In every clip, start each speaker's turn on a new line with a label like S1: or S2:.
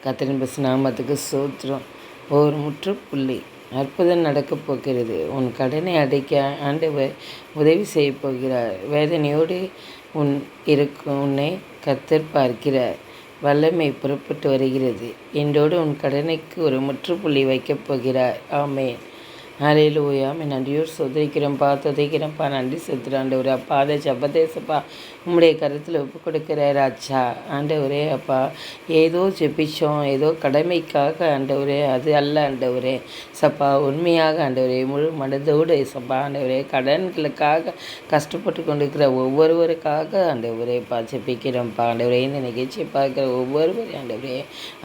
S1: கர்த்தரின் பரிசுத்த நாமத்துக்கு ஸ்தோத்திரம். ஒரு முற்றுப்புள்ளி. அற்புதம் நடக்கப் போகிறது. உன் கடனை அடைக்க ஆண்டவர் உதவி செய்யப் போகிறார். வேதனையோடு இருக்கும் உன்னை கர்த்தர் பார்க்கிறார். வல்லமை புறப்பட்டு வருகிறது. இன்றோடு உன் கடனைக்கு ஒரு முற்றுப்புள்ளி வைக்கப் போகிறார். ஆமென். ஹல்லேலூயா. நன்றியோடு துதிக்கிறோம்ப்பா, நன்றி செலுத்துகிற ஆண்டவரே. அப்பா, அதை ஜெபத்தேசப்பா உம்முடைய கருத்தில் ஒப்பு கொடுக்கிற ராஜா ஆண்டவரே. அப்பா, ஏதோ ஜெபிச்சோம், ஏதோ கடமைக்காக ஆண்டவரே, அது அல்ல ஆண்டவரே. சப்பா, உண்மையாக ஆண்டவரே, முழு மனதோடு சப்பா ஆண்டவரே, கடன்களுக்காக கஷ்டப்பட்டு கொண்டிருக்கிற ஒவ்வொருவருக்காக ஆண்டவரேப்பா ஜெபிக்கிறோம்ப்பா ஆண்டவரே. இந்த நிகழ்ச்சியை பார்க்குற ஒவ்வொருவரையும் ஆண்டவரே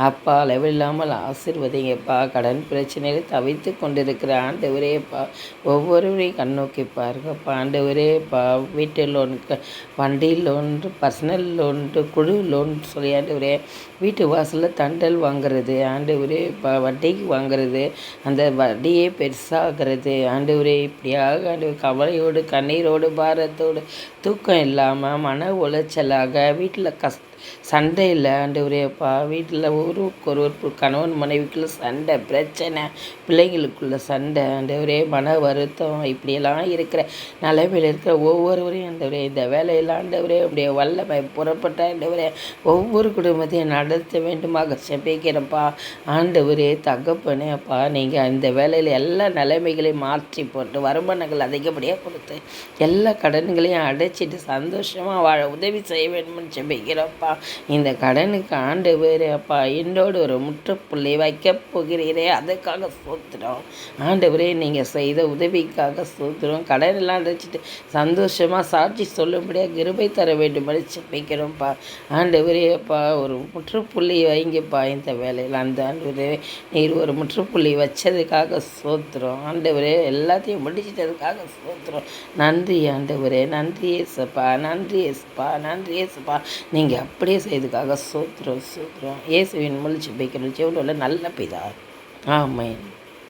S1: அப்பா அளவில்லாமல் ஆசீர்வதிங்கப்பா. கடன் பிரச்சனையில் தவித்து கொண்டிருக்கிற ஆண்டவரேப்பா ஒவ்வொருவரையும் கண்ணோக்கி பாருங்கப்பா ஆண்டவரேப்பா. வீட்டு லோனுக்கு, வண்டி லோன், பர்சனல் லோன், குழு லோன் சொல்லி ஆண்டவரே, வீட்டு வாசலில் தண்டல் வாங்குறது ஆண்டவரேப்பா, வட்டிக்கு வாங்குறது, அந்த வட்டியே பெருசாகிறது ஆண்டவரே. இப்படியாக ஆண்டவர் கவலையோடு, கண்ணீரோடு, பாரத்தோடு, தூக்கம் இல்லாமல், மன உளைச்சலாக, வீட்டில் சண்டையில் ஆண்டவரேப்பா, வீட்டில் ஒருவருக்கு கணவன் மனைவிக்குள்ள சண்டை, பிரச்சனை, பிள்ளைங்களுக்குள்ள சண்டை ஆண்டவரே, மன வருத்தம், இப்படியெல்லாம் இருக்கிற நிலைமையில் இருக்கிற ஒவ்வொருவரையும் ஆண்டவரே, இந்த வேலையில் ஆண்டவரே உடைய வல்லமை புறப்பட்ட ஆண்டவரே ஒவ்வொரு குடும்பத்தையும் நடத்த வேண்டுமாக செபிக்கிறப்பா ஆண்டவரே. தகப்பனே அப்பா, நீங்கள் இந்த வேலையில் எல்லா நிலைமைகளையும் மாற்றி போட்டு வருமானங்கள் அதிகப்படியாக கொடுத்து எல்லா கடன்களையும் அடைச்சிட்டு சந்தோஷமாக வாழ உதவி செய்ய வேண்டும்னு செபிக்கிறப்பா. இந்த கடனுக்கு ஆண்டவர் அப்பா என்னோடு ஒரு முற்றுப்புள்ளி வைக்கப் போகிறீரே, அதுக்காக சோத்துறோம் ஆண்டவரே. நீங்கள் செய்த உதவிக்காக சோத்துறோம். கடனெல்லாம் அடைச்சிட்டு சந்தோஷமாக சாட்சி சொல்லும்படியாக கிருபை தர வேண்டும்படி செபிக்கிறோம்ப்பா ஆண்டவரே. அப்பா, ஒரு முற்றுப்புள்ளி வைங்கப்பா இந்த வேலையில். அந்த ஆண்டவரே நீர் ஒரு முற்றுப்புள்ளி வச்சதுக்காக சோத்துறோம் ஆண்டவரே. எல்லாத்தையும் முடிச்சிட்டதுக்காக சோத்துறோம். நன்றி ஆண்டவரே, நன்றி ஏசப்பா, நன்றி ஏசப்பா, நன்றி ஏசப்பா. நீங்கள் அப்படியே செய்ததுக்காக சோத்துறோம். இயேசுவின் மூலம் ஜெபிக்கிறோம் ஜெபத்தில் நல்ல பிதா. ஆமென்.